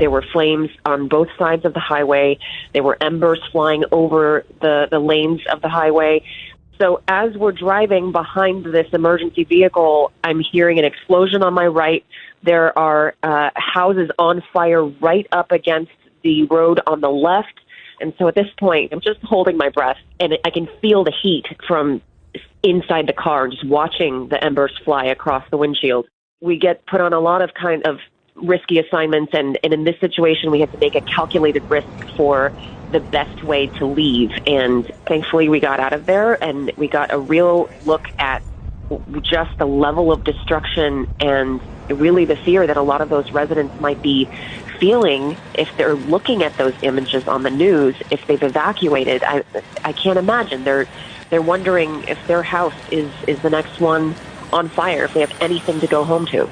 There were flames on both sides of the highway. There were embers flying over the lanes of the highway. So as we're driving behind this emergency vehicle, I'm hearing an explosion on my right. There are houses on fire right up against the road on the left. And so at this point, I'm just holding my breath, and I can feel the heat from inside the car, just watching the embers fly across the windshield. We get put on a lot of kind of risky assignments, and in this situation, we had to make a calculated risk for the best way to leave. And thankfully, we got out of there, and we got a real look at just the level of destruction and really the fear that a lot of those residents might be feeling if they're looking at those images on the news, if they've evacuated. I can't imagine. They're wondering if their house is the next one on fire, if they have anything to go home to.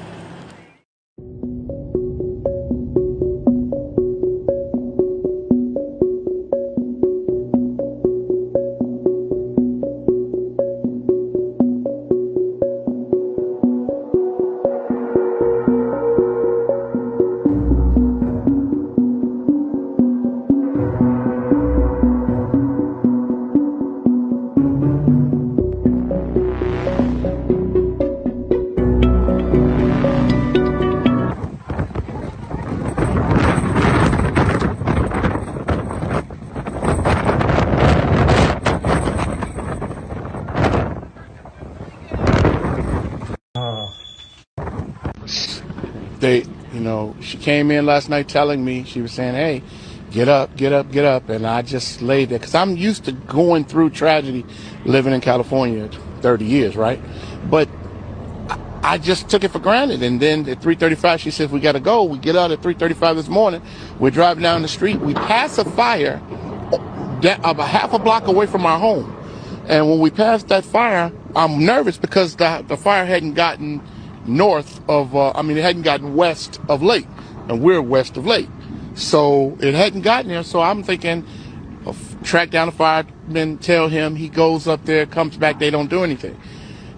She came in last night telling me, she was saying, hey, get up, get up, get up. And I just laid there because I'm used to going through tragedy living in California 30 years, right? But I just took it for granted. And then at 3:35, she said, we got to go. We get out at 3:35 this morning. We're driving down the street. We pass a fire about half a block away from our home. And when we passed that fire, I'm nervous because the fire hadn't gotten north of, it hadn't gotten west of Lake, and we're west of Lake. So it hadn't gotten there. So I'm thinking, track down the fireman, tell him, he goes up there, comes back, they don't do anything.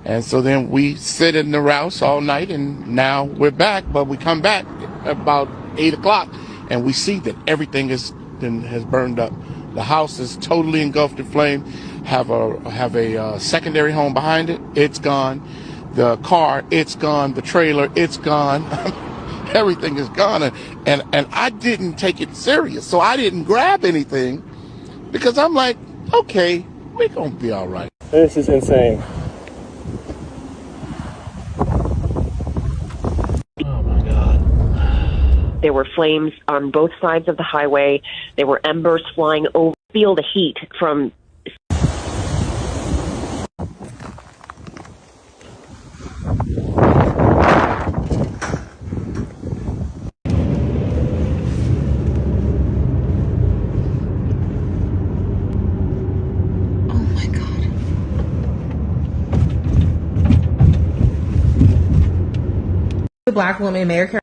And so then we sit in the house all night, and now we're back, but we come back about 8 o'clock, and we see that everything has burned up. The house is totally engulfed in flame, have a secondary home behind it, it's gone. The car, it's gone. The trailer, it's gone. Everything is gone. And I didn't take it serious. So I didn't grab anything because I'm like, okay, we're going to be all right. This is insane. Oh, my God. There were flames on both sides of the highway. There were embers flying over. Feel the heat from Black woman, Mayor Care.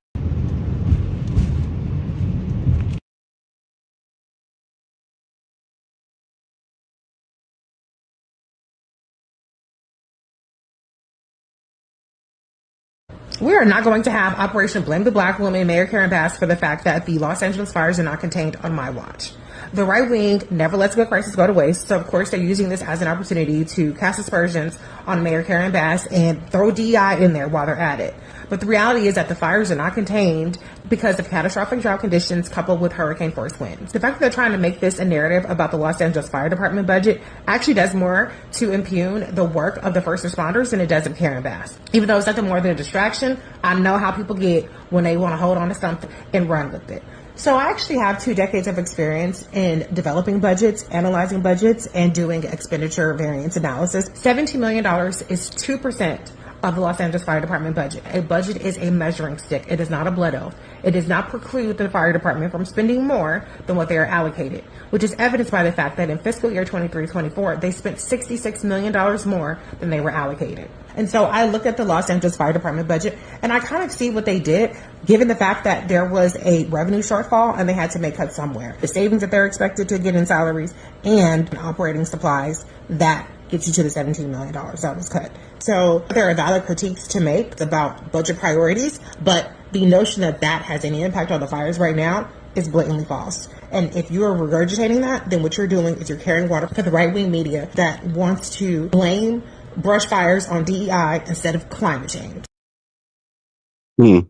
We are not going to have Operation Blame the Black Woman, Mayor Karen Bass, for the fact that the Los Angeles fires are not contained on my watch. The right wing never lets a good crisis go to waste, so of course they're using this as an opportunity to cast aspersions on Mayor Karen Bass and throw DEI in there while they're at it. But the reality is that the fires are not contained because of catastrophic drought conditions coupled with hurricane force winds. The fact that they're trying to make this a narrative about the Los Angeles Fire Department budget actually does more to impugn the work of the first responders than it does of Karen Bass. Even though it's nothing more than a distraction, I know how people get when they want to hold on to something and run with it. So I actually have 2 decades of experience in developing budgets, analyzing budgets, and doing expenditure variance analysis. $17 million is 2% of the Los Angeles Fire Department budget. A budget is a measuring stick. It is not a blood oath. It does not preclude the fire department from spending more than what they are allocated, which is evidenced by the fact that in fiscal year 23-24, they spent $66 million more than they were allocated. And so I looked at the Los Angeles Fire Department budget, and I kind of see what they did, given the fact that there was a revenue shortfall and they had to make cuts somewhere. The savings that they're expected to get in salaries and operating supplies, that gets you to the $17 million that was cut. So there are valid critiques to make about budget priorities, but The notion that that has any impact on the fires right now is blatantly false. And if you are regurgitating that, then what you're doing is you're carrying water for the right-wing media that wants to blame brush fires on DEI instead of climate change. Hmm.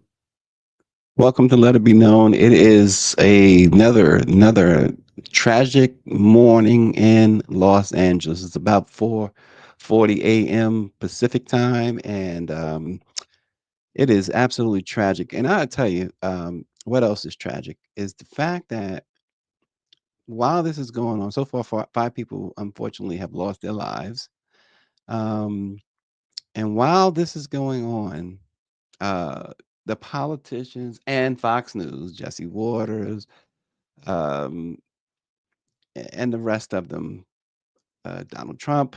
Welcome to Let It Be Known. It is another tragic morning in Los Angeles. It's about 4:40 a.m. Pacific time, and it is absolutely tragic. And I'll tell you, what else is tragic is the fact that while this is going on, so far, five people unfortunately have lost their lives. Um, and while this is going on, uh, the politicians and Fox News, Jesse Waters, um, and the rest of them, Donald Trump,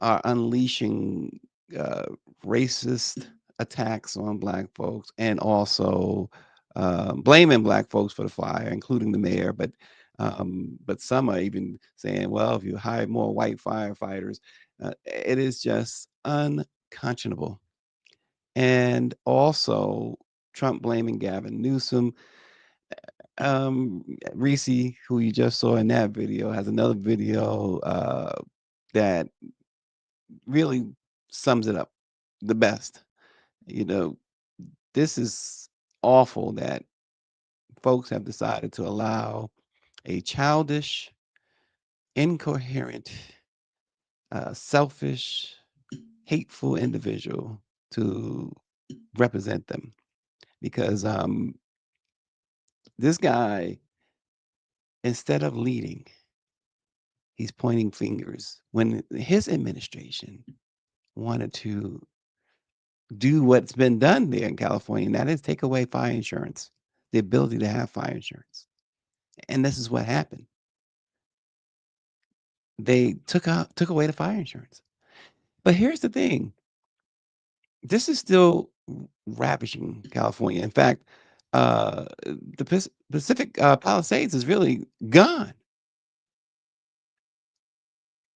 are unleashing uh, racist attacks on Black folks and also blaming Black folks for the fire, including the mayor. But some are even saying, well, if you hire more white firefighters, it is just unconscionable. And also Trump blaming Gavin Newsom. Reese, who you just saw in that video, has another video that really sums it up the best. You know, this is awful that folks have decided to allow a childish, incoherent, selfish, hateful individual to represent them because this guy, instead of leading, he's pointing fingers when his administration wanted to do what's been done there in California, and that is take away fire insurance, the ability to have fire insurance. And this is what happened. They took away the fire insurance. But here's the thing. This is still ravaging California. In fact, the Pacific Palisades is really gone.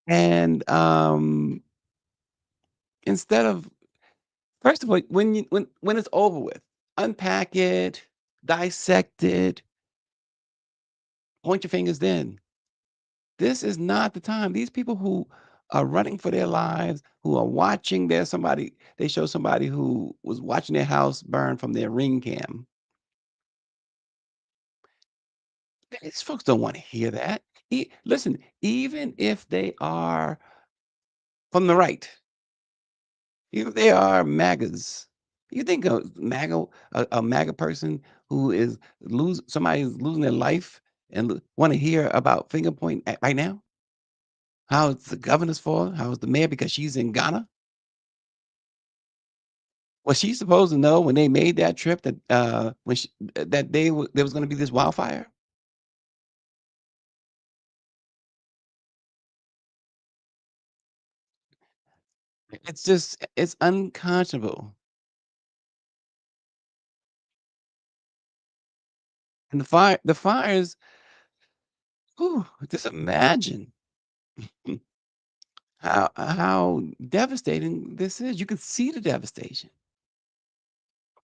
And instead of first of all, when it's over with, unpack it, dissect it, point your fingers then. This is not the time. These people who are running for their lives, who are watching, they show somebody who was watching their house burn from their ring cam. These folks don't want to hear that. Listen, even if they are from the right, even if they are MAGAs, you think a MAGA person who is somebody is losing their life and want to hear about finger point right now? How it's the governor's fault? How it's the mayor because she's in Ghana? Was she supposed to know when they made that trip that there was going to be this wildfire? It's unconscionable. And the fires, whew, just imagine how devastating this is. You can see the devastation.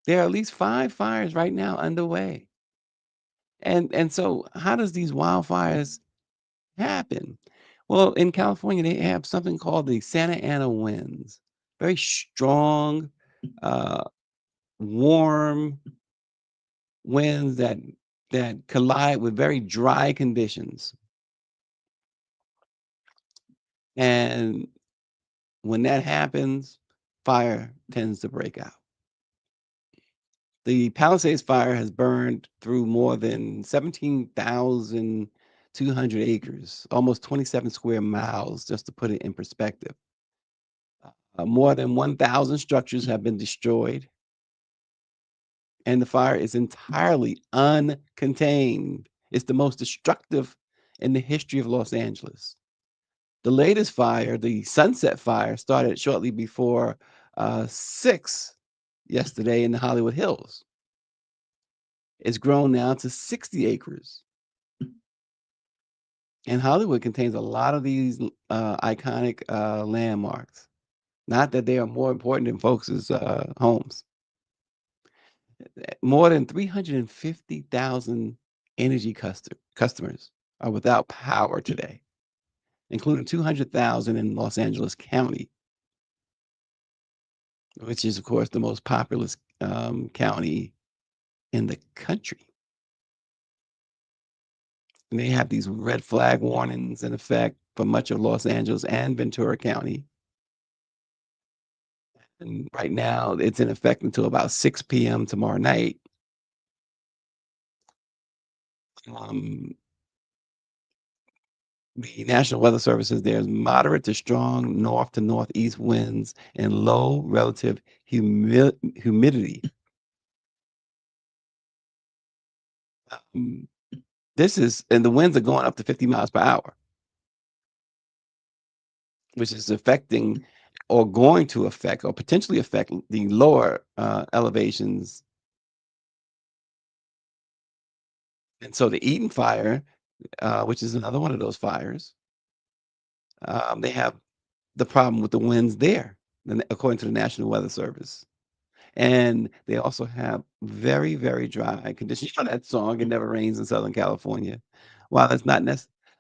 There are at least 5 fires right now underway. And so how does these wildfires happen? Well, in California, they have something called the Santa Ana winds. Very strong, uh, warm winds that collide with very dry conditions. And when that happens, fire tends to break out. The Palisades fire has burned through more than 17,200 acres, almost 27 square miles, just to put it in perspective. More than 1,000 structures have been destroyed, and the fire is entirely uncontained. It's the most destructive in the history of Los Angeles. The latest fire, the Sunset Fire, started shortly before 6 yesterday in the Hollywood Hills. It's grown now to 60 acres. And Hollywood contains a lot of these iconic landmarks. Not that they are more important than folks' homes. More than 350,000 energy customers are without power today, including 200,000 in Los Angeles County, which is, of course, the most populous county in the country. And they have these red flag warnings in effect for much of Los Angeles and Ventura County. And right now, it's in effect until about 6 p.m. tomorrow night. The National Weather Service says there's moderate to strong north to northeast winds and low relative humidity. And the winds are going up to 50 miles per hour, which is affecting or going to affect or potentially affect the lower elevations. And so the Eden fire, which is another one of those fires, they have the problem with the winds there, according to the National Weather Service. And they also have very, very dry conditions. You know that song, "It Never Rains in Southern California." While it's not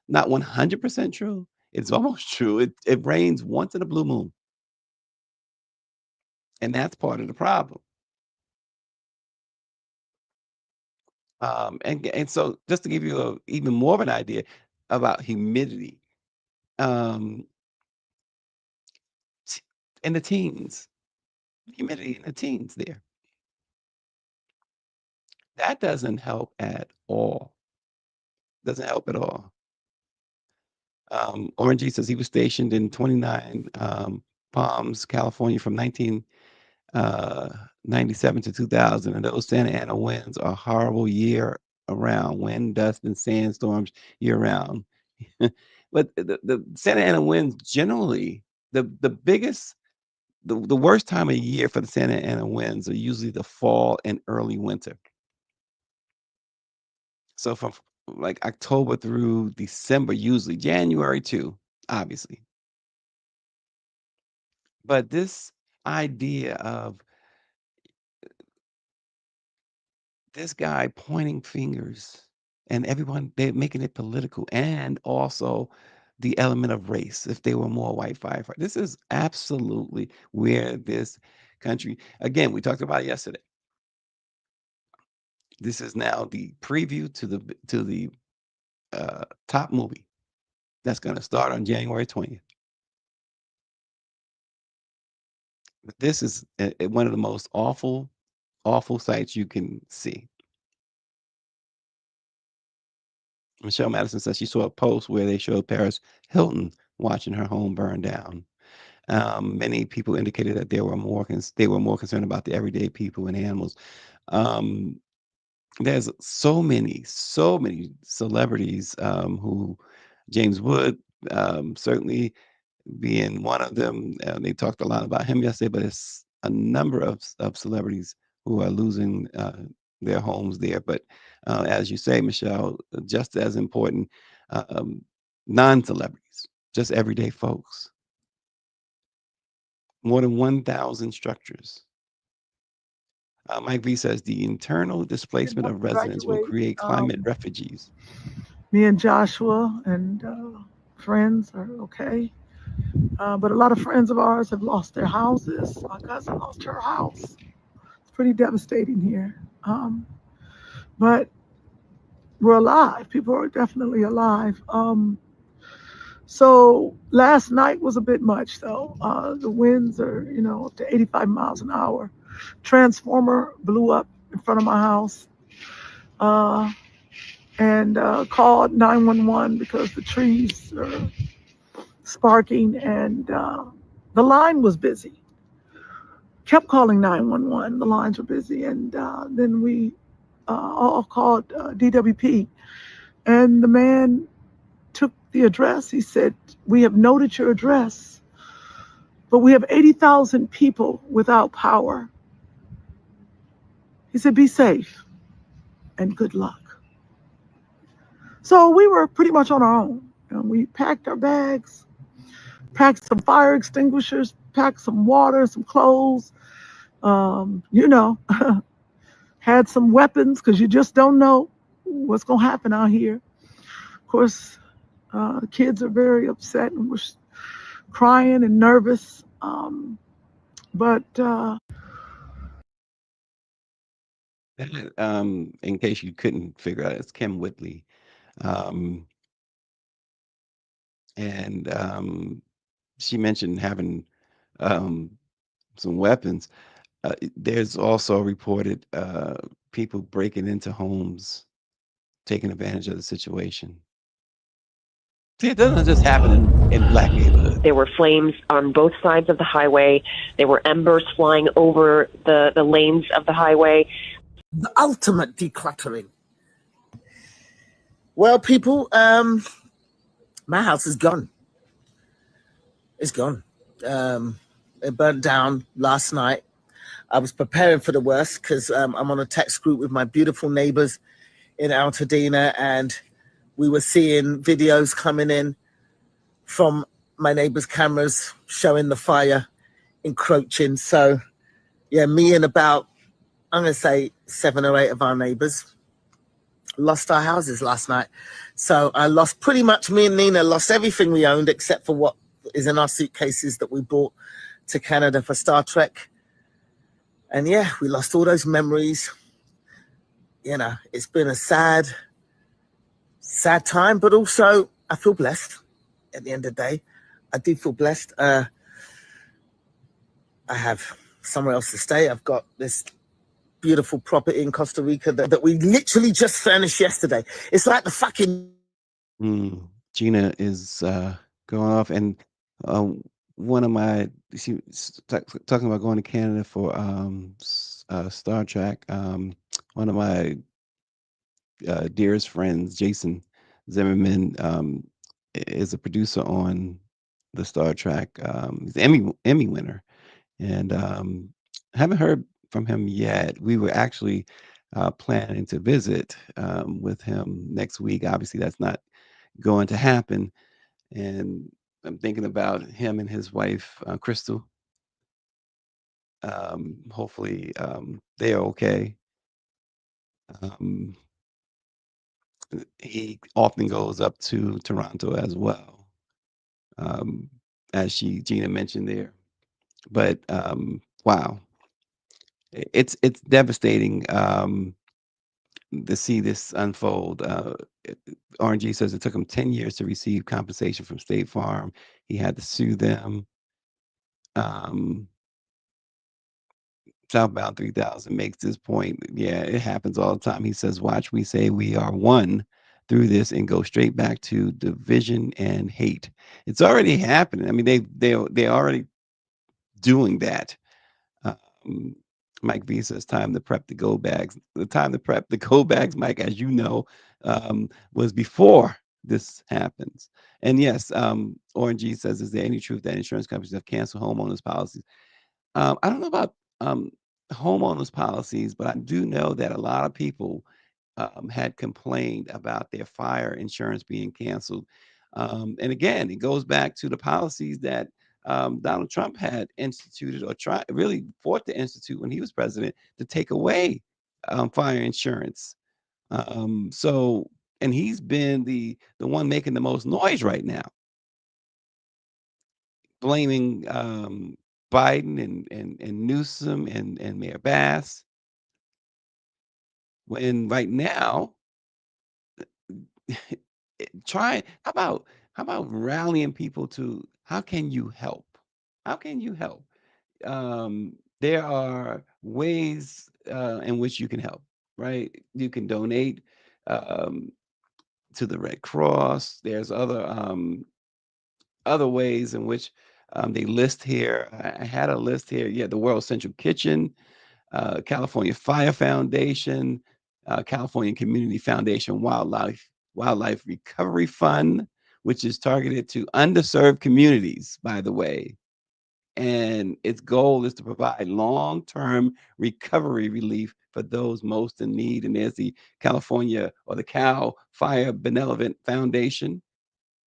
100% true, it's almost true. It rains once in a blue moon. And that's part of the problem. And so just to give you even more of an idea about humidity, in the teens, humidity in the teens there. That doesn't help at all. Doesn't help at all. Orange says he was stationed in 29 Palms, California from 1997 to 2000. And those Santa Ana winds are horrible year around. Wind, dust, and sandstorms year round. But the Santa Ana winds generally, the worst time of year for the Santa Ana winds are usually the fall and early winter. So from like October through December, usually January too, obviously. But this idea of this guy pointing fingers and everyone, they're making it political, and also the element of race, if they were more white firefighters. This is absolutely where this country, again, we talked about it yesterday. This is now the preview to the top movie that's going to start on January 20th. This is one of the most awful sights you can see. Michelle Madison says she saw a post where they showed Paris Hilton watching her home burn down. Many people indicated that they were more concerned about the everyday people and animals. There's so many celebrities who James Wood certainly being one of them. They talked a lot about him yesterday, but it's a number of celebrities who are losing their homes there. But as you say, Michelle, just as important, non-celebrities, just everyday folks. More than 1,000 structures. Mike V says the internal displacement of residents will create climate refugees. Me and Joshua and friends are okay. But a lot of friends of ours have lost their houses. My cousin lost her house. It's pretty devastating here. But we're alive. People are definitely alive. So last night was a bit much, though. The winds are, up to 85 miles an hour. Transformer blew up in front of my house. And called 911 because the trees are sparking and the line was busy. Kept calling 911. The lines were busy. And then we all called DWP. And the man took the address. He said, "We have noted your address, but we have 80,000 people without power." He said, "Be safe and good luck." So we were pretty much on our own. And we packed our bags, packed some fire extinguishers, packed some water, some clothes, had some weapons because you just don't know what's going to happen out here. Of course, kids are very upset and was crying and nervous. But in case you couldn't figure out, it's Kim Whitley. Um, and she mentioned having some weapons. There's also reported people breaking into homes, taking advantage of the situation. See, it doesn't just happen in black neighborhoods. There were flames on both sides of the highway. There were embers flying over the lanes of the highway. The ultimate decluttering. Well, people, my house is gone. It's gone. It burnt down last night. I was preparing for the worst because I'm on a text group with my beautiful neighbors in Altadena, and we were seeing videos coming in from my neighbors' cameras showing the fire encroaching. So, yeah, me and about, I'm going to say 7 or 8 of our neighbors lost our houses last night. So I lost pretty much, me and Nina lost everything we owned except for what is in our suitcases that we brought to Canada for Star Trek. And yeah, we lost all those memories. You know, it's been a sad time, but also I feel blessed at the end of the day. I do feel blessed. I have somewhere else to stay. I've got this beautiful property in Costa Rica that we literally just furnished yesterday. It's like the fucking... Gina is going off, and one of my, she talking about going to Canada for Star Trek. One of my dearest friends, Jason Zimmerman, is a producer on the Star Trek. He's an Emmy winner, and haven't heard from him yet. We were actually planning to visit with him next week. Obviously, that's not going to happen, and I'm thinking about him and his wife, Crystal. Hopefully, they're okay. He often goes up to Toronto as well, as Gina mentioned there. But wow, it's devastating to see this unfold. RNG says it took him 10 years to receive compensation from State Farm. He had to sue them. Southbound 3000 makes this point. Yeah, it happens all the time. He says, watch, we say we are one through this and go straight back to division and hate. It's already happening. I mean, they're already doing that. Mike V says, time to prep the go bags. The time to prep the go bags, Mike, as you know, was before this happens. And yes, RNG says, is there any truth that insurance companies have canceled homeowners policies? I don't know about homeowners policies, but I do know that a lot of people had complained about their fire insurance being canceled. And again, it goes back to the policies that Donald Trump had instituted or really fought to institute when he was president to take away fire insurance. So, and he's been the one making the most noise right now, blaming Biden and Newsom and Mayor Bass, when right now how about rallying people to how can you help? How can you help? There are ways in which you can help, right? You can donate to the Red Cross. There's other ways in which they list here. I had a list here. Yeah, the World Central Kitchen, California Fire Foundation, California Community Foundation Wildlife Recovery Fund, which is targeted to underserved communities, by the way. And its goal is to provide long-term recovery relief for those most in need. And there's the California, or the Cal Fire Benevolent Foundation,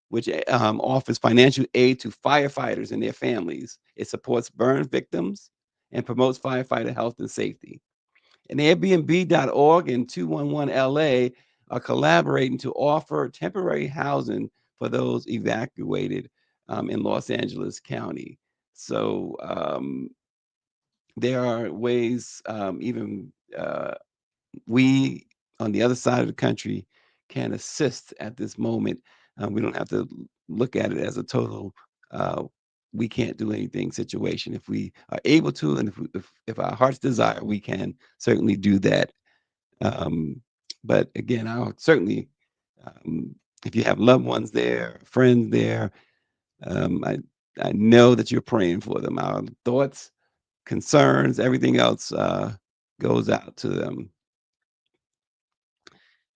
which offers financial aid to firefighters and their families. It supports burn victims and promotes firefighter health and safety. And Airbnb.org and 211 LA are collaborating to offer temporary housing for those evacuated in Los Angeles County. So there are ways, even we on the other side of the country can assist at this moment. We don't have to look at it as a total uh, we can't do anything situation. If we are able to, and if our heart's desire, we can certainly do that. But again, I'll certainly, um, if you have loved ones there, friends there, um, I I know that you're praying for them. Our thoughts, concerns, everything else goes out to them.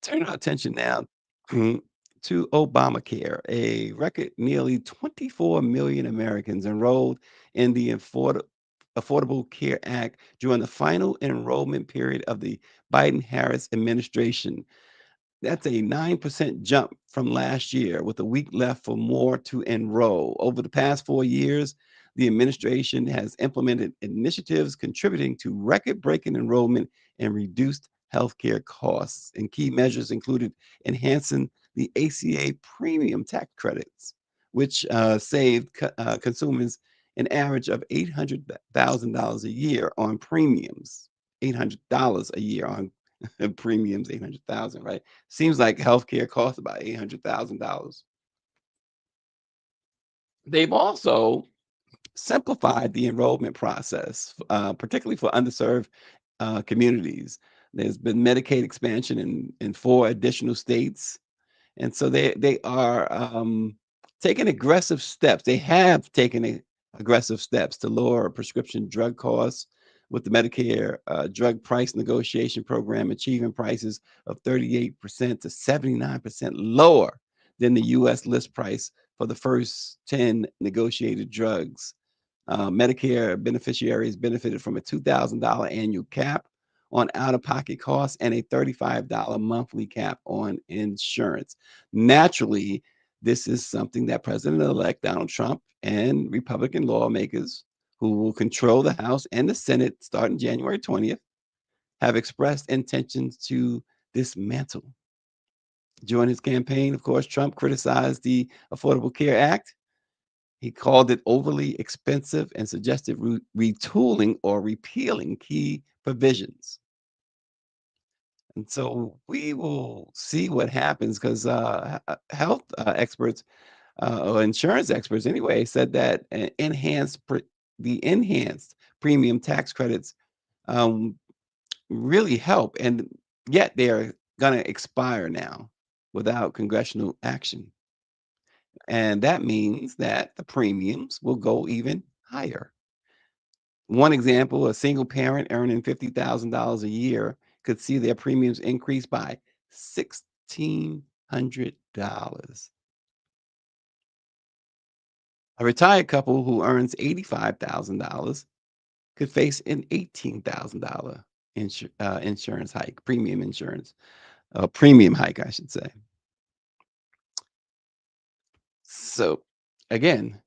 Turn our attention now to Obamacare. A record nearly 24 million Americans enrolled in the Affordable Care Act during the final enrollment period of the Biden Harris administration. That's a 9% jump from last year, with a week left for more to enroll. Over the past 4 years, the administration has implemented initiatives contributing to record breaking enrollment and reduced healthcare costs. And key measures included enhancing the ACA premium tax credits, which saved consumers an average of $800,000 a year on premiums. $800 a year on premiums, 800,000, right? Seems like healthcare costs about $800,000. They've also simplified the enrollment process, particularly for underserved communities. There's been Medicaid expansion in 4 additional states, and so they are taking aggressive steps. They have taken aggressive steps to lower prescription drug costs, with the Medicare drug price negotiation program achieving prices of 38% to 79% lower than the U.S. list price for the first 10 negotiated drugs. Medicare beneficiaries benefited from a $2,000 annual cap on out-of-pocket costs and a $35 monthly cap on insurance. Naturally, this is something that President-elect Donald Trump and Republican lawmakers, who will control the House and the Senate starting January 20th, have expressed intentions to dismantle. During his campaign, of course, Trump criticized the Affordable Care Act. He called it overly expensive and suggested retooling or repealing key provisions. And so we will see what happens, because health experts or insurance experts anyway said that the enhanced premium tax credits um, really help, and yet they are going to expire now without congressional action. And that means that the premiums will go even higher. One example, a single parent earning $50,000 a year could see their premiums increase by $1,600. A retired couple who earns $85,000 could face an $18,000 insurance hike, premium hike, I should say. So, again,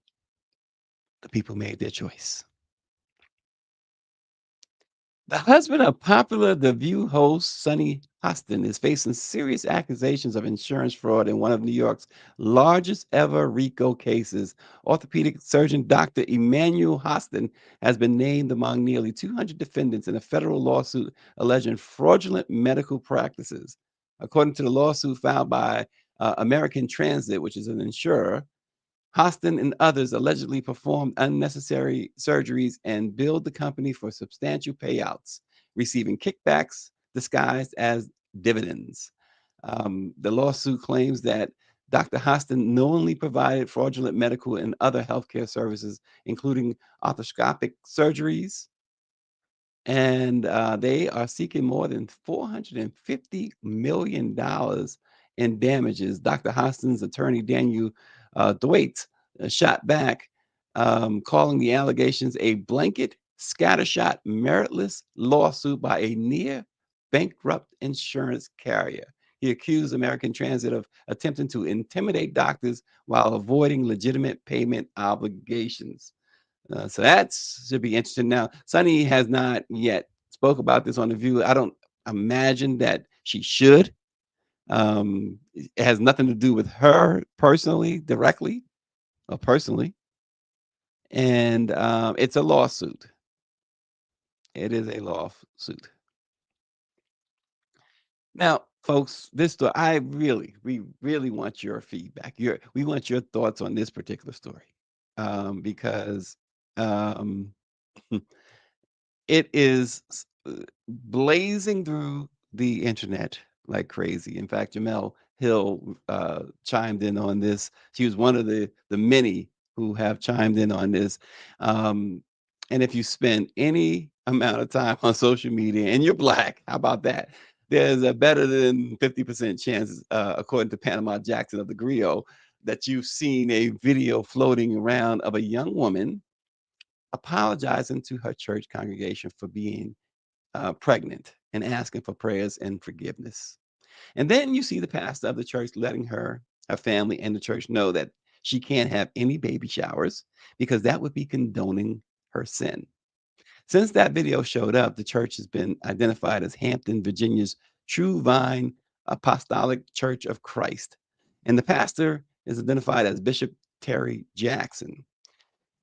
the people made their choice. The husband of popular The View host Sonny Hostin is facing serious accusations of insurance fraud in one of New York's largest ever RICO cases. Orthopedic surgeon Dr. Emmanuel Hostin has been named among nearly 200 defendants in a federal lawsuit alleging fraudulent medical practices. According to the lawsuit filed by American Transit, which is an insurer, Hostin and others allegedly performed unnecessary surgeries and billed the company for substantial payouts, receiving kickbacks disguised as dividends. The lawsuit claims that Dr. Hostin knowingly provided fraudulent medical and other healthcare services, including arthroscopic surgeries, and they are seeking more than $450 million in damages. Dr. Hostin's attorney, Daniel Thwaite, shot back, calling the allegations a blanket, scattershot, meritless lawsuit by a near bankrupt insurance carrier. He accused American Transit of attempting to intimidate doctors while avoiding legitimate payment obligations. So that should be interesting. Now, Sonny has not yet spoke about this on The View. I don't imagine that she should. It has nothing to do with her personally, directly or personally. And it's a lawsuit. It is a lawsuit. Now, folks, this story, we really want your feedback. We want your thoughts on this particular story, because um, it is blazing through the internet like crazy. In fact, Jamel Hill chimed in on this. She was one of the many who have chimed in on this. Um, and if you spend any amount of time on social media and you're Black, how about that? There's a better than 50% chance, according to Panama Jackson of the Griot, that you've seen a video floating around of a young woman apologizing to her church congregation for being pregnant and asking for prayers and forgiveness. And then you see the pastor of the church letting her family, and the church know that she can't have any baby showers because that would be condoning her sin. Since that video showed up, the church has been identified as Hampton, Virginia's True Vine Apostolic Church of Christ. And the pastor is identified as Bishop Terry Jackson.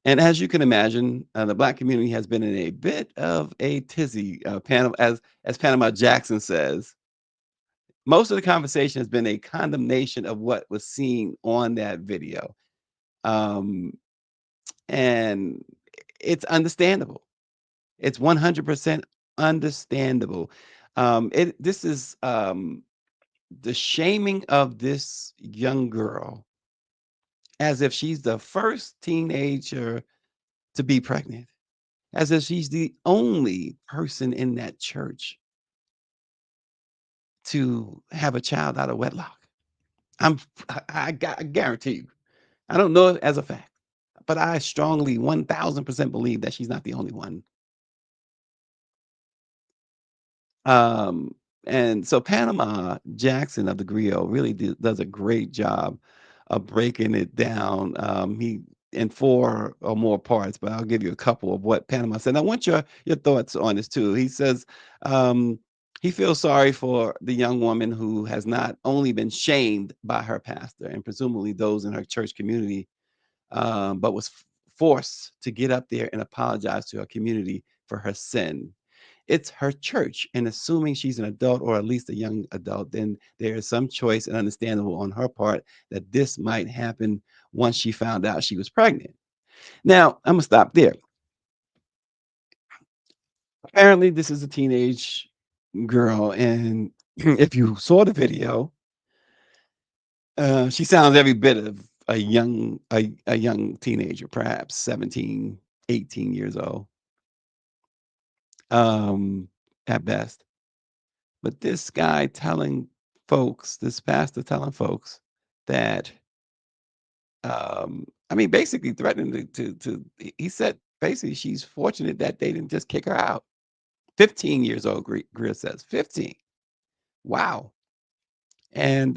And as you can imagine, the Black community has been in a bit of a tizzy. As Panama Jackson says, most of the conversation has been a condemnation of what was seen on that video, um, and it's understandable. It's 100% understandable. This is the shaming of this young girl as if she's the first teenager to be pregnant, as if she's the only person in that church to have a child out of wedlock. I guarantee you. I don't know it as a fact, but I strongly 1000% believe that she's not the only one. Um, and so Panama Jackson of the Griot really does a great job of breaking it down. He in 4 or more parts, but I'll give you a couple of what Panama said. And I want your thoughts on this too. He says he feels sorry for the young woman who has not only been shamed by her pastor and presumably those in her church community, but was forced to get up there and apologize to her community for her sin. It's her church, and assuming she's an adult or at least a young adult, then there is some choice and understandable on her part that this might happen once she found out she was pregnant. Now, I'm gonna stop there. Apparently, this is a teenage girl, and if you saw the video, she sounds every bit of a young teenager, perhaps 17, 18 years old, at best. But this guy telling folks, this pastor telling folks that, I mean, basically threatening he said basically she's fortunate that they didn't just kick her out. 15 years old, Greer says. 15. Wow. And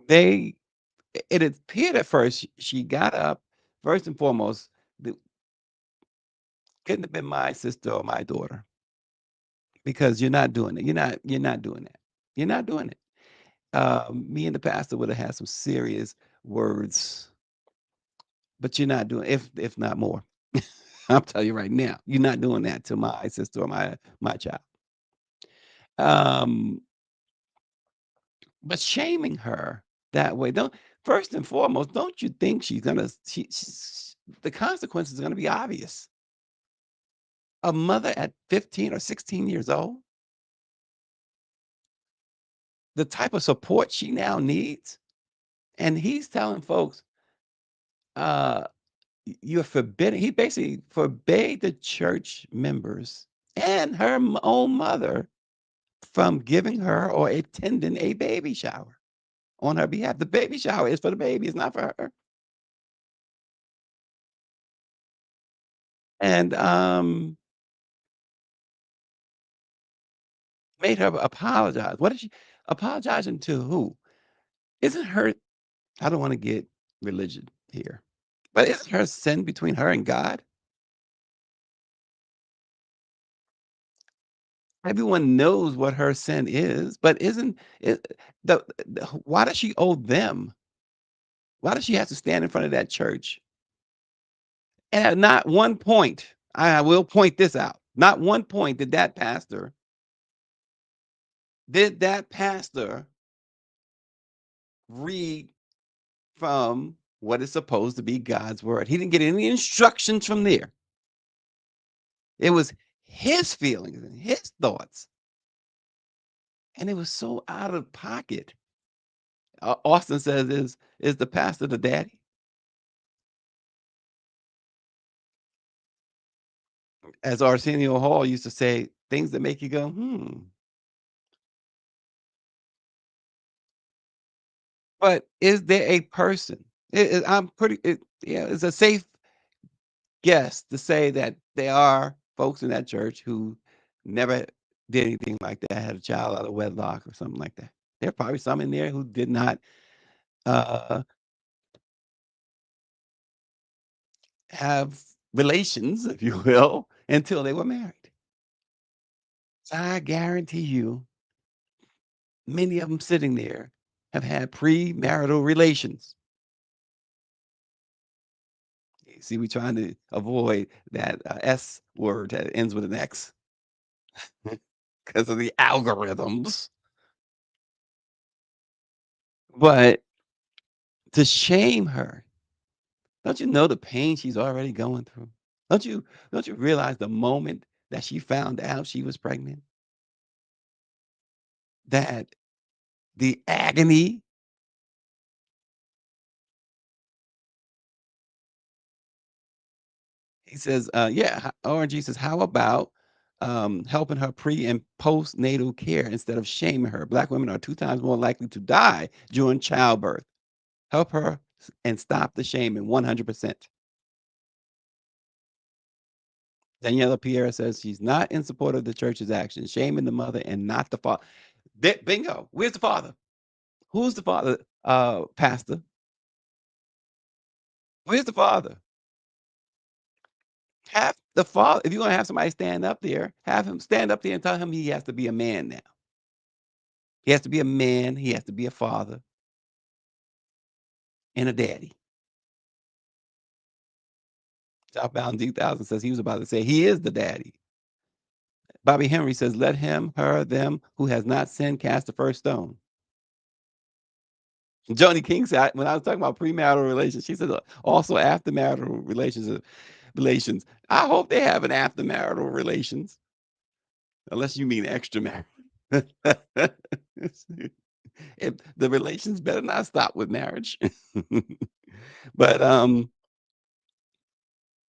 they, it appeared at first she got up, first and foremost, couldn't have been my sister or my daughter because you're not doing it. You're not doing that. You're not doing it. Me and the pastor would have had some serious words, but you're not doing if not more. I'm telling you right now, you're not doing that to my sister or my child. Um, but shaming her that way, don't first and foremost, don't you think the consequences are gonna be obvious? A mother at 15 or 16 years old, the type of support she now needs, and he's telling folks, uh you're forbidden. He basically forbade the church members and her own mother from giving her or attending a baby shower on her behalf. The baby shower is for the baby, it's not for her. And made her apologize. What is she apologizing to? Who? Isn't her? I don't want to get religion here, but isn't her sin between her and God? Everyone knows what her sin is, but isn't it why does she owe them? Why does she have to stand in front of that church? And at not one point, I will point this out, not one point did that pastor read from what is supposed to be God's word. He didn't get any instructions from there. It was his feelings and his thoughts. And it was so out of pocket. Austin says, is the pastor the daddy? As Arsenio Hall used to say, things that make you go, hmm. But is there a person? It's a safe guess to say that there are folks in that church who never did anything like that, had a child out of wedlock or something like that. There are probably some in there who did not uh, have relations, if you will, until they were married. I guarantee you, many of them sitting there have had premarital relations. You see, we're trying to avoid that S word that ends with an X because of the algorithms. But to shame her, don't you know the pain she's already going through? Don't you realize the moment that she found out she was pregnant, that the agony. He says, yeah, ORG says, how about helping her pre and postnatal care instead of shaming her? Black women are 2 times more likely to die during childbirth. Help her and stop the shaming 100%. Daniela Pierre says she's not in support of the church's action, shaming the mother and not the father. Bingo. Where's the father? Who's the father, pastor? Where's the father? Have the father, if you're going to have somebody stand up there, have him stand up there and tell him he has to be a man now. He has to be a man. He has to be a father and a daddy. Southbound 2000 says he was about to say he is the daddy. Bobby Henry says, let him, her, them who has not sinned cast the first stone. Joni King said, when I was talking about premarital relations, she said also aftermarital relations. I hope they have an aftermarital relations, unless you mean extramarital. If the relations better not stop with marriage. But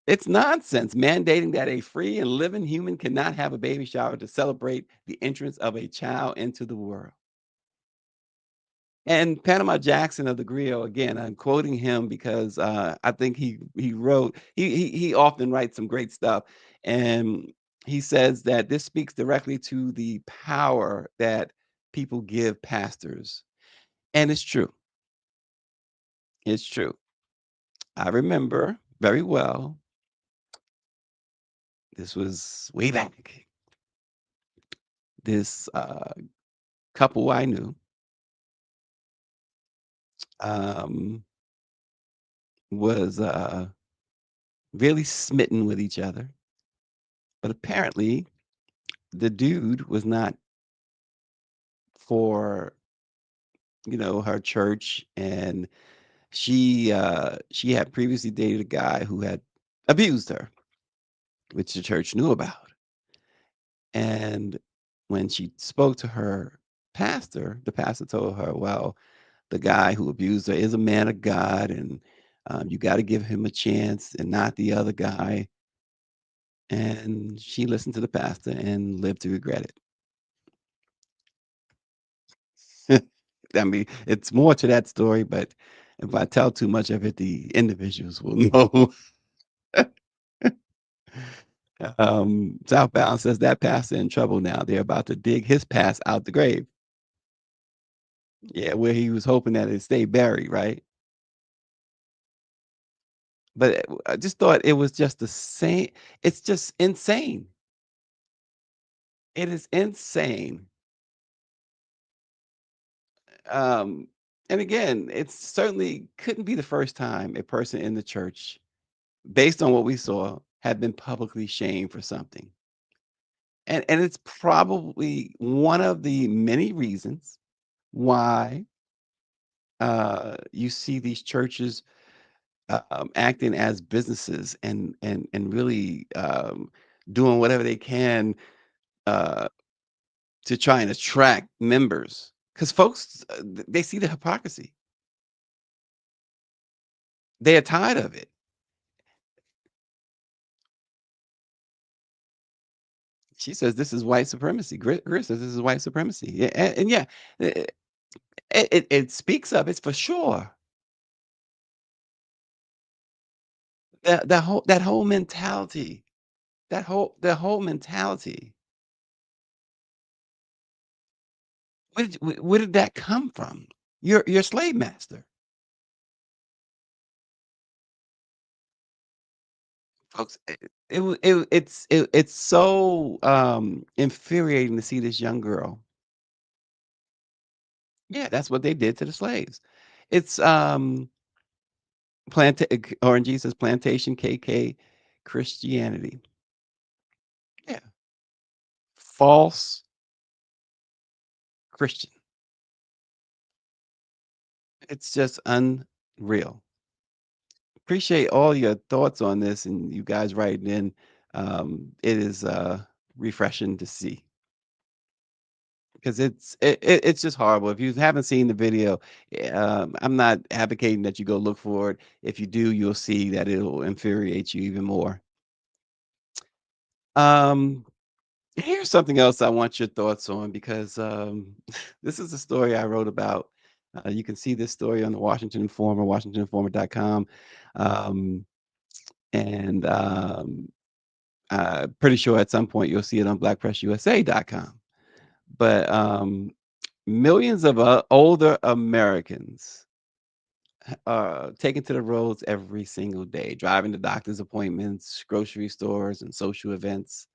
it's nonsense mandating that a free and living human cannot have a baby shower to celebrate the entrance of a child into the world. And Panama Jackson of the Griot, again, I'm quoting him because I think he wrote he often writes some great stuff, and he says that this speaks directly to the power that people give pastors, and it's true. It's true. I remember very well. This was way back. This couple I knew um, was really smitten with each other, but apparently the dude was not for her church, and she had previously dated a guy who had abused her, which the church knew about. And when she spoke to her pastor, the pastor told her, well, the guy who abused her is a man of God, and you got to give him a chance and not the other guy. And she listened to the pastor and lived to regret it. I mean, it's more to that story, but if I tell too much of it, the individuals will know. Southbound says that pastor in trouble now. They're about to dig his past out the grave. Yeah, where he was hoping that it stay buried, right? But I just thought it was just the same. It's just insane. It is insane. Um, and again, it certainly couldn't be the first time a person in the church, based on what we saw, had been publicly shamed for something. And it's probably one of the many reasons why you see these churches acting as businesses and really doing whatever they can uh, to try and attract members because folks they see the hypocrisy. They are tired of it. She says this is white supremacy. Grit says this is white supremacy. Yeah, and yeah, it, it speaks of it for sure. That whole mentality, that whole mentality. Where did that come from? You're a slave master, folks. It's so infuriating to see this young girl. Yeah, that's what they did to the slaves. It's Orange says plantation KK Christianity. Yeah, false Christian. It's just unreal. Appreciate all your thoughts on this and you guys writing in. It is refreshing to see because it's just horrible. If you haven't seen the video, I'm not advocating that you go look for it. If you do, you'll see that it'll infuriate you even more. Um, Here's something else I want your thoughts on because this is a story I wrote about. You can see this story on the Washington Informer, WashingtonInformer.com. Um, and pretty sure at some point you'll see it on BlackPressUSA.com. But millions of older Americans are taken to the roads every single day, driving to doctor's appointments, grocery stores, and social events.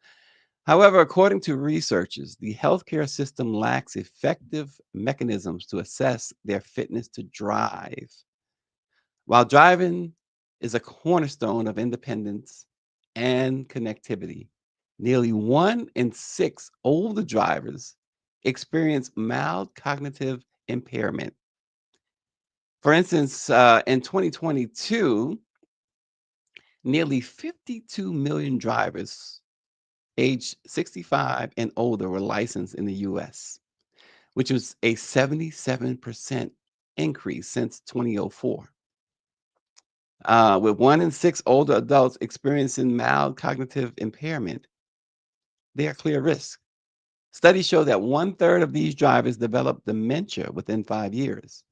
However, according to researchers, the healthcare system lacks effective mechanisms to assess their fitness to drive. While driving is a cornerstone of independence and connectivity, nearly 1 in 6 older drivers experience mild cognitive impairment. For instance, in 2022, nearly 52 million drivers aged 65 and older were licensed in the US, which was a 77% increase since 2004. With 1 in 6 older adults experiencing mild cognitive impairment, they are clear risk. Studies show that 1/3 of these drivers develop dementia within 5 years,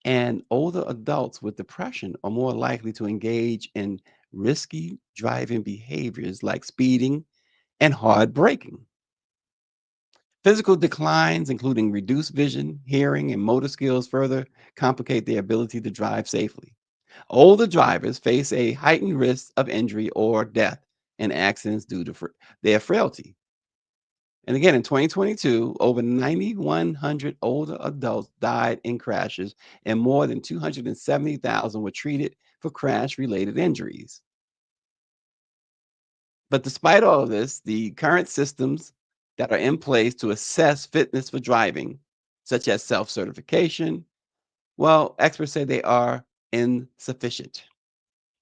and older adults with depression are more likely to engage in risky driving behaviors like speeding and hard braking. Physical declines, including reduced vision, hearing, and motor skills, further complicate their ability to drive safely. Older drivers face a heightened risk of injury or death in accidents due to their frailty. And again, in 2022, over 9,100 older adults died in crashes, and more than 270,000 were treated for crash related injuries. But despite all of this, the current systems that are in place to assess fitness for driving, such as self certification, well, experts say they are insufficient.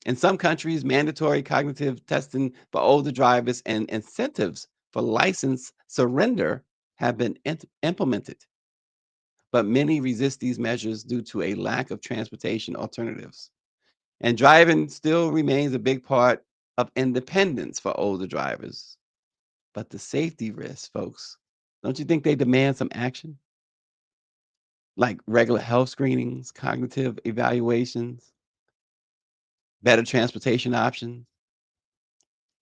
In some countries, mandatory cognitive testing for older drivers and incentives for license surrender have been implemented. But many resist these measures due to a lack of transportation alternatives. And driving still remains a big part of independence for older drivers. But the safety risks, folks, don't you think they demand some action? Like regular health screenings, cognitive evaluations, better transportation options.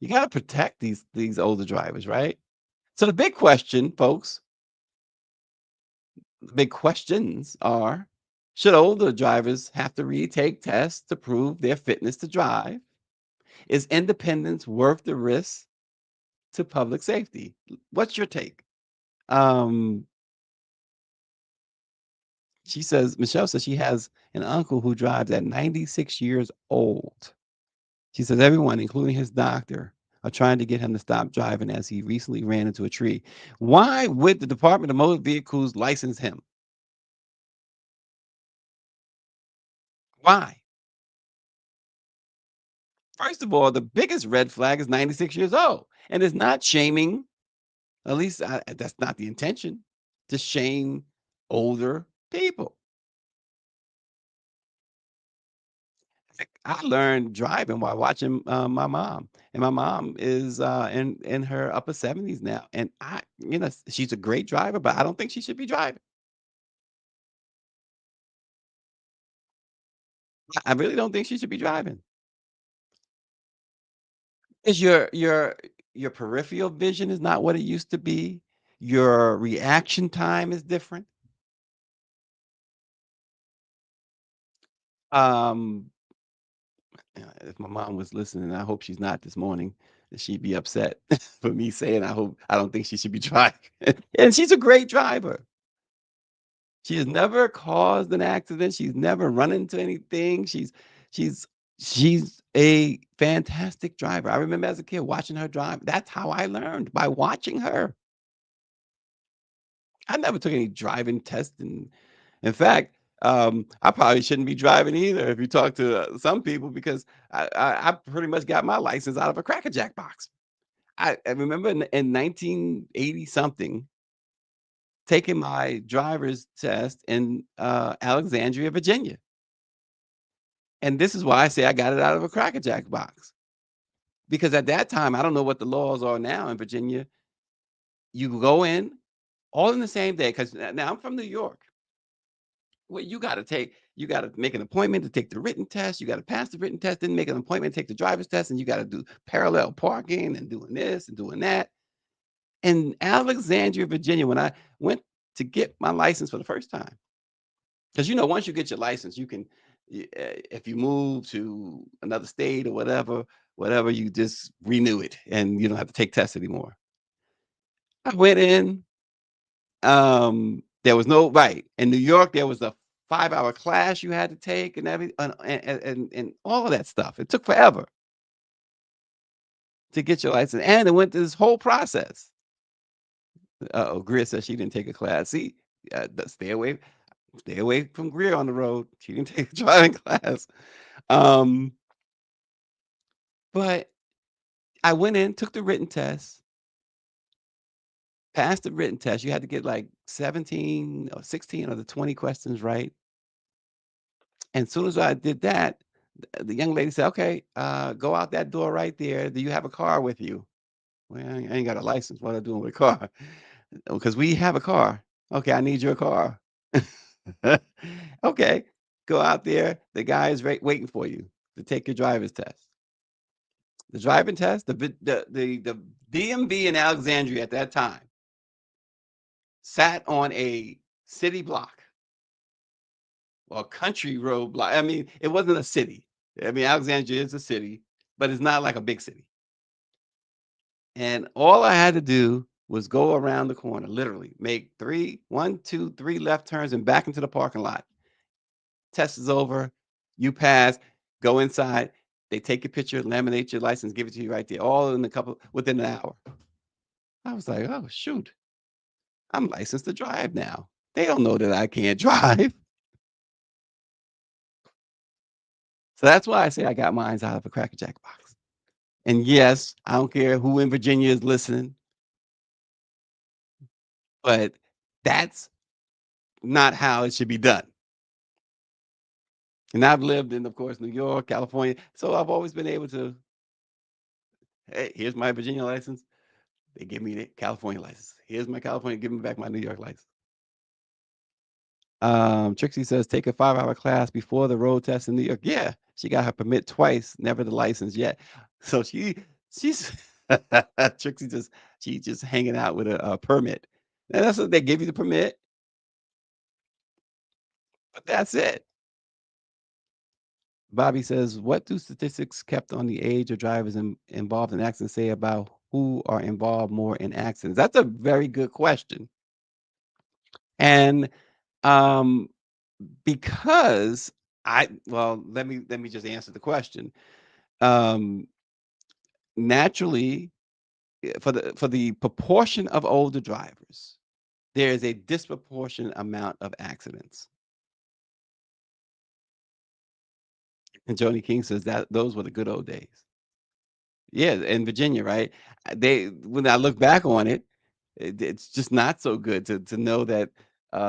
You got to protect these older drivers, right? So the big question, folks, the big questions are: should older drivers have to retake tests to prove their fitness to drive? Is independence worth the risk to public safety. What's your take? Um, Michelle says she has an uncle who drives at 96 years old. She says everyone, including his doctor, are trying to get him to stop driving as he recently ran into a tree. Why would the Department of Motor Vehicles license him? Why? First of all, the biggest red flag is 96 years old. And it's not shaming, at least that's not the intention, to shame older people. I learned driving while watching my mom, and my mom is in her upper 70s now, and she's a great driver, but I don't think she should be driving. I really don't think she should be driving. Because your peripheral vision is not what it used to be. Your reaction time is different. Um, if my mom was listening, I hope she's not this morning, she'd be upset for me saying I don't think she should be driving. And she's a great driver. She has never caused an accident. She's never run into anything. She's she's a fantastic driver. I remember as a kid watching her drive. That's how I learned, by watching her. I never took any driving tests, and in fact, I probably shouldn't be driving either if you talk to some people, because I pretty much got my license out of a Cracker Jack box. I remember in 1980 something taking my driver's test in Alexandria, Virginia. And this is why I say I got it out of a Cracker Jack box. Because at that time, I don't know what the laws are now in Virginia. You go in all in the same day. Because now I'm from New York. Well, you got to make an appointment to take the written test. You got to pass the written test, then make an appointment to take the driver's test, and you got to do parallel parking and doing this and doing that. In Alexandria, Virginia, when I went to get my license for the first time, because once you get your license, you can, if you move to another state or whatever, you just renew it and you don't have to take tests anymore. I went in. There was no right in New York. There was a 5-hour class you had to take and and all of that stuff. It took forever to get your license, and it went through this whole process. Greer says she didn't take a class. See, stay away from Greer on the road. She didn't take a driving class. But I went in, took the written test, passed the written test. You had to get like 17 or 16 of the 20 questions right. And as soon as I did that, the young lady said, "Okay, go out that door right there. Do you have a car with you?" Well, I ain't got a license. What am I doing with a car? Because we have a car. Okay, I need your car. Okay, go out there. The guy is waiting for you to take your driver's test. The driving test, the DMV in Alexandria at that time sat on a city block or country road block. I mean, it wasn't a city. I mean, Alexandria is a city, but it's not like a big city. And all I had to do was go around the corner, literally make 1, 2, 3 left turns and back into the parking lot. Test is over. You pass, go inside. They take your picture, laminate your license, give it to you right there, all within an hour. I was like, oh, shoot. I'm licensed to drive now. They don't know that I can't drive. So that's why I say I got mines out of a Cracker Jack box. And yes, I don't care who in Virginia is listening, but that's not how it should be done. And I've lived in, of course, New York, California. So I've always been able to, hey, here's my Virginia license. They give me the California license. Here's my California, give me back my New York license. Trixie says, take a 5-hour class before the road test in New York. Yeah, she got her permit twice, never the license yet. So she's Trixie she's just hanging out with a permit. And that's what they give you, the permit. But that's it. Bobby says, what do statistics kept on the age of drivers involved in accidents say about who are involved more in accidents? That's a very good question. And um, because let me just answer the question. Um, Naturally, for the proportion of older drivers, there is a disproportionate amount of accidents. And Joni King says that those were the good old days. Yeah, in Virginia, right? They when I look back on it, it's just not so good to know that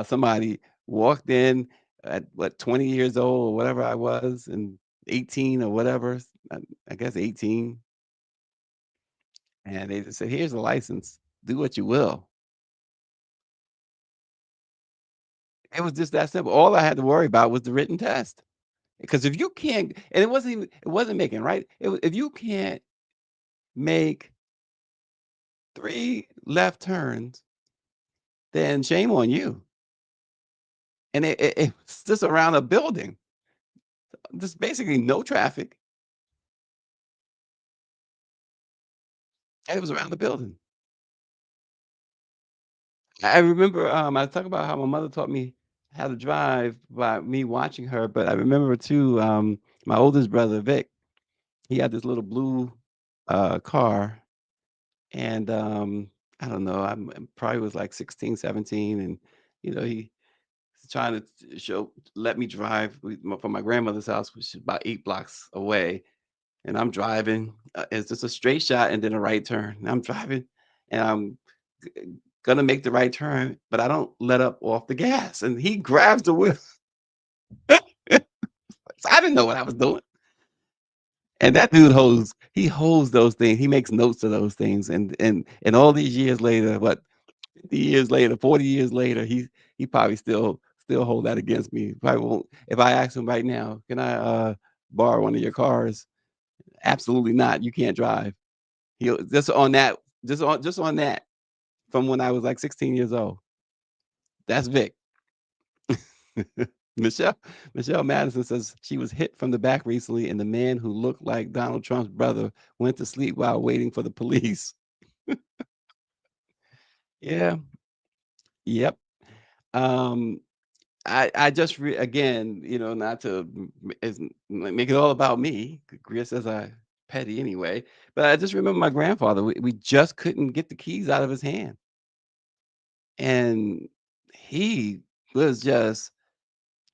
somebody walked in at what 20 years old or whatever I was, and 18 or whatever, I, I guess 18, and they just said, "Here's a license. Do what you will." It was just that simple. All I had to worry about was the written test. Because if you can't, and it wasn't making right. If you can't make 3 left turns, then shame on you. And it's just around a building. Just basically no traffic. And it was around the building. I remember I talk about how my mother taught me how to drive by me watching her, but I remember too, my oldest brother Vic, he had this little blue car, and I don't know, I'm probably was like 16, 17, and he trying to let me drive from my grandmother's house, which is about 8 blocks away. And I'm driving. It's just a straight shot and then a right turn. And I'm driving, and I'm gonna make the right turn, but I don't let up off the gas. And he grabs the wheel. So I didn't know what I was doing. And that dude he holds those things. He makes notes of those things. And all these years later, what 50 years later, 40 years later, he probably still hold that against me. Probably won't. If I ask him right now, can I borrow one of your cars? Absolutely not. You can't drive. He'll just on that from when I was like 16 years old. That's Vic. Michelle Michelle Madison says she was hit from the back recently, and the man who looked like Donald Trump's brother went to sleep while waiting for the police. Yeah. Yep. Um, I just again, not to make it all about me. Greer says I petty anyway, but I just remember my grandfather. We just couldn't get the keys out of his hand, and he was just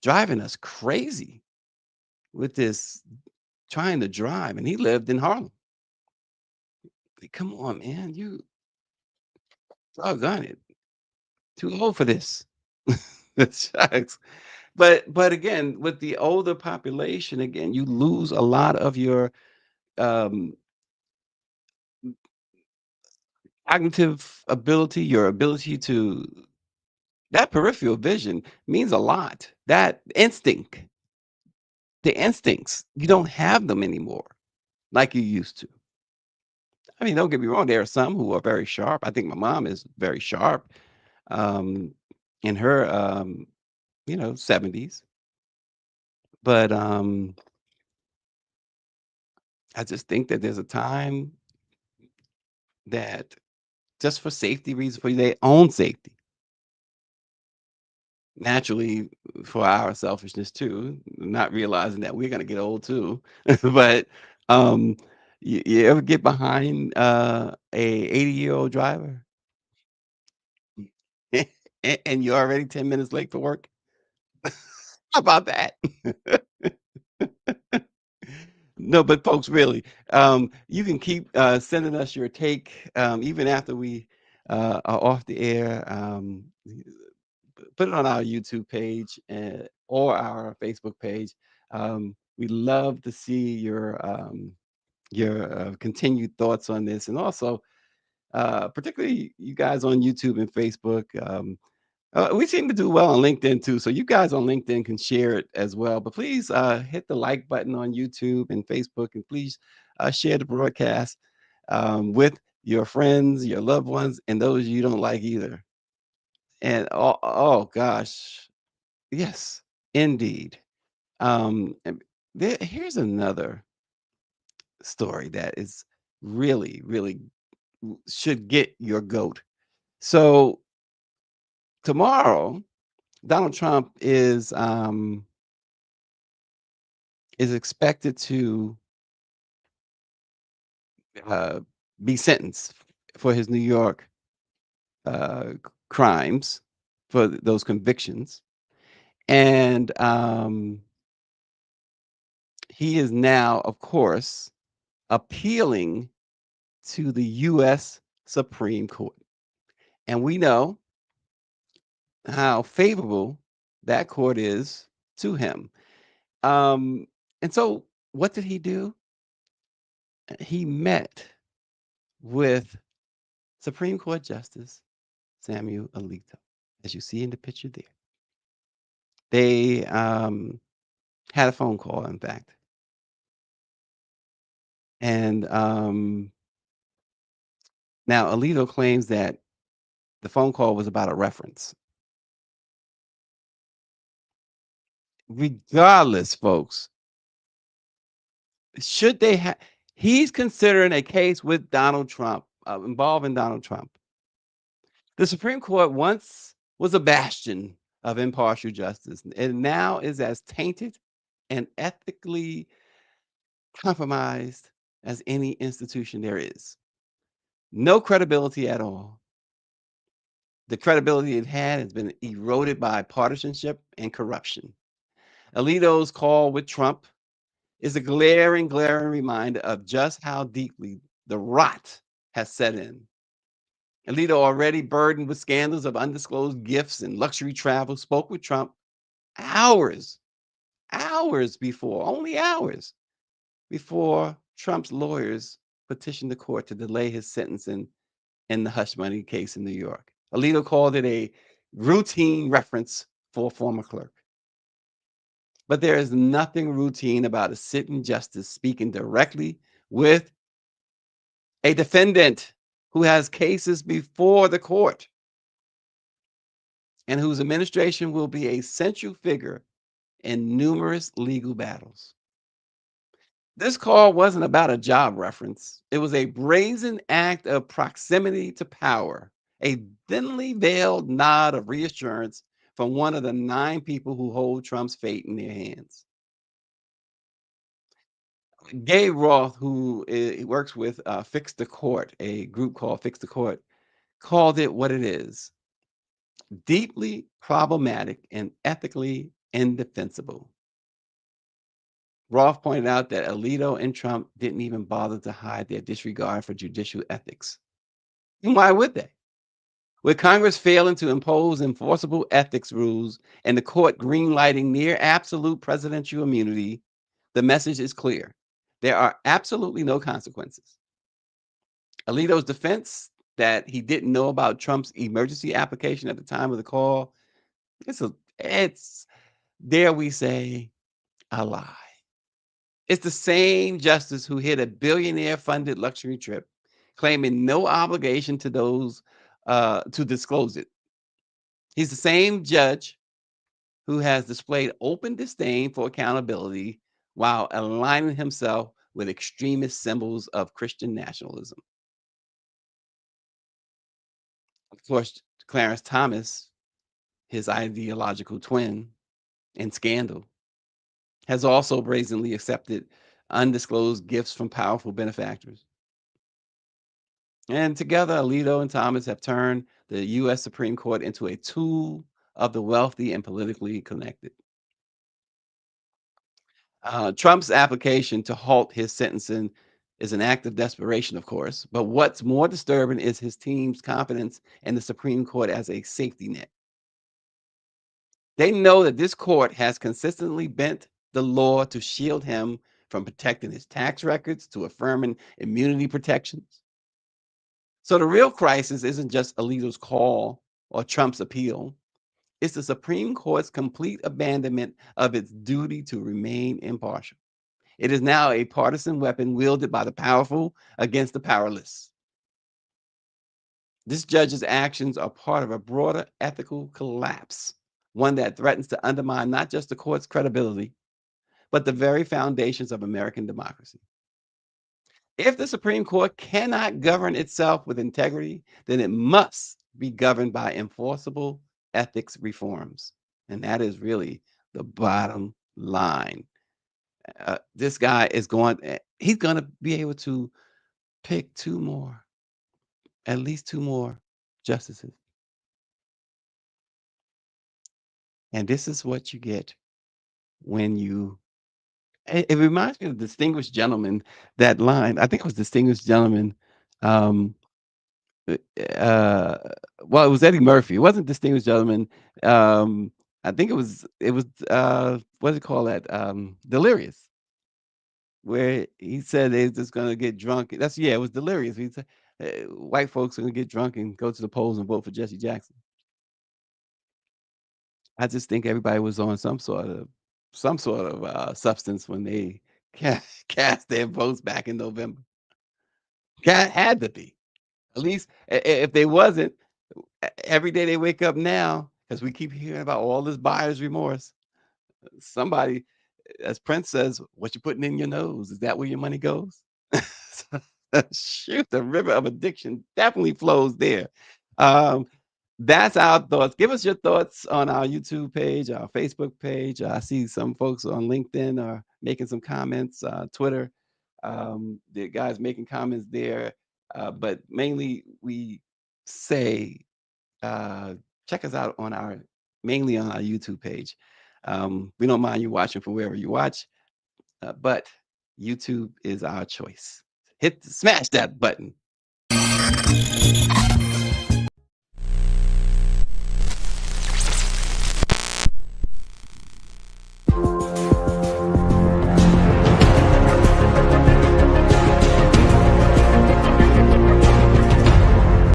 driving us crazy with this trying to drive, and he lived in Harlem. Like, come on, man, you doggone it, too old for this. Shucks. But again, with the older population, again, you lose a lot of your um, cognitive ability, your ability to that peripheral vision means a lot. That the instincts, you don't have them anymore like you used to. I mean, don't get me wrong, there are some who are very sharp. I think my mom is very sharp um, in her 70s. But I just think that there's a time that just for safety reasons, for their own safety, naturally for our selfishness too, not realizing that we're gonna get old too. But um, you ever get behind a 80-year-old driver and you're already 10 minutes late for work? How about that? No, but folks, really, you can keep sending us your take even after we are off the air. Put it on our YouTube page or our Facebook page. We love to see your continued thoughts on this, and also particularly you guys on YouTube and Facebook. We seem to do well on LinkedIn too, so you guys on LinkedIn can share it as well. But please hit the like button on YouTube and Facebook, and please share the broadcast with your friends, your loved ones, and those you don't like either. And oh gosh, yes, indeed. And here's another story that is really, really should get your goat. So tomorrow, Donald Trump is expected to uh, be sentenced for his New York crimes, for those convictions, and he is now, of course, appealing to the U.S. Supreme Court, and we know how favorable that court is to him. Um, and so, what did he do? He met with Supreme Court Justice Samuel Alito, as you see in the picture there. They had a phone call, in fact, and now Alito claims that the phone call was about a reference. Regardless, folks, should they have? He's considering a case with Donald Trump, involving Donald Trump. The Supreme Court once was a bastion of impartial justice, and now is as tainted and ethically compromised as any institution there is. No credibility at all. The credibility it had has been eroded by partisanship and corruption. Alito's call with Trump is a glaring, glaring reminder of just how deeply the rot has set in. Alito, already burdened with scandals of undisclosed gifts and luxury travel, spoke with Trump hours, hours before, only hours before Trump's lawyers petitioned the court to delay his sentencing in the hush money case in New York. Alito called it a routine reference for a former clerk. But there is nothing routine about a sitting justice speaking directly with a defendant who has cases before the court and whose administration will be a central figure in numerous legal battles. This call wasn't about a job reference. It was a brazen act of proximity to power, a thinly veiled nod of reassurance from one of the 9 people who hold Trump's fate in their hands. Gabe Roth, who works with Fix the Court, a group called Fix the Court, called it what it is: deeply problematic and ethically indefensible. Roth pointed out that Alito and Trump didn't even bother to hide their disregard for judicial ethics. And why would they? With Congress failing to impose enforceable ethics rules and the court greenlighting near absolute presidential immunity, the message is clear. There are absolutely no consequences. Alito's defense that he didn't know about Trump's emergency application at the time of the call, it's dare we say, a lie. It's the same justice who hit a billionaire-funded luxury trip, claiming no obligation to those to disclose it. He's the same judge who has displayed open disdain for accountability while aligning himself with extremist symbols of Christian nationalism. Of course, Clarence Thomas, his ideological twin and scandal, has also brazenly accepted undisclosed gifts from powerful benefactors. And together, Alito and Thomas have turned the U.S. Supreme Court into a tool of the wealthy and politically connected. Trump's application to halt his sentencing is an act of desperation, of course. But what's more disturbing is his team's confidence in the Supreme Court as a safety net. They know that this court has consistently bent the law to shield him from protecting his tax records, to affirming immunity protections. So the real crisis isn't just Alito's call or Trump's appeal. It's the Supreme Court's complete abandonment of its duty to remain impartial. It is now a partisan weapon wielded by the powerful against the powerless. This judge's actions are part of a broader ethical collapse, one that threatens to undermine not just the court's credibility, but the very foundations of American democracy. If the Supreme Court cannot govern itself with integrity, then it must be governed by enforceable ethics reforms. And that is really the bottom line. This guy is he's going to be able to pick at least two more justices. And this is what you get when it reminds me of Distinguished Gentleman, that line. I think it was Distinguished Gentleman. Um, uh, well, it was Eddie Murphy. It wasn't Distinguished Gentleman. I think what do you call that? Delirious, where he said they're just gonna get drunk. It was Delirious. He said white folks are gonna get drunk and go to the polls and vote for Jesse Jackson. I just think everybody was on some sort of substance when they cast their votes back in November. Had to be. At least if they wasn't, every day they wake up now, because we keep hearing about all this buyer's remorse. Somebody, as Prince says, what you putting in your nose, is that where your money goes? Shoot, the river of addiction definitely flows there. That's our thoughts. Give us your thoughts on our YouTube page, our Facebook page. I see some folks on LinkedIn are making some comments, Twitter. The guys making comments there. But mainly we say, check us out mainly on our YouTube page. We don't mind you watching from wherever you watch, but YouTube is our choice. Smash that button.